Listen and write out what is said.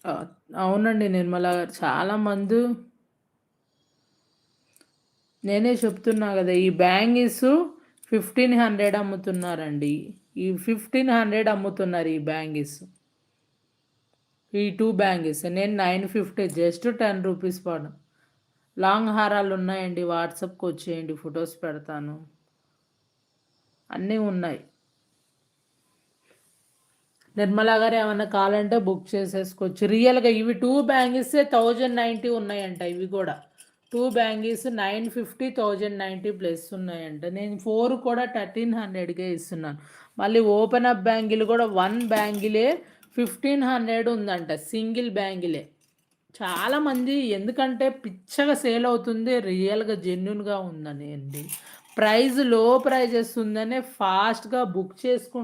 ఆ! అవునండి నిర్మల గారు. చాలా మందు నేనే చెప్తున్నా గదా! ఈ బ్యాంగిల్సు 1500 అమ్ముతున్నారండి. ఈ 1500 అమ్ముతున్నారు ఈ బ్యాంగిల్స్. ఈ 2 బ్యాంగిల్స్. నేను 950 జస్ట్ 10 రూపీస్ పడు. లాంగ్ హారాలున్నాయండి. వాట్సాప్‌కొచ్చేయండి. ఫోటోస్ పెడతాను. అన్నీ ఉన్నాయి. నిర్మలా గారు ఏమన్నా కావాలంటే బుక్ చేసేసుకోవచ్చు. రియల్‌గా ఇవి 2 బ్యాంగిల్సే 1090 ఉన్నాయంట ఇవి గూడా. 2 బ్యాంగిల్స్ 950, 1090 ప్లస్ ఉన్నాయంట. నేను 4 కూడా 1300కే ఇస్తున్నాను. మళ్ళీ ఓపెన్ అప్ బ్యాంగిల్ గూడా 1 బ్యాంగిలే 1500 ఉందంట. సింగిల్ బ్యాంగిలే. చాలామంది ఎందుకంటే పిచ్చగా సేల్ అవుతుంది. రియల్‌గా జెన్యూన్‌గా ఉందని అండి. ప్రైస్ లో ప్రైజెస్ ఉందనే ఫాస్ట్‌గా బుక్ చేసుకుంటున్నారు.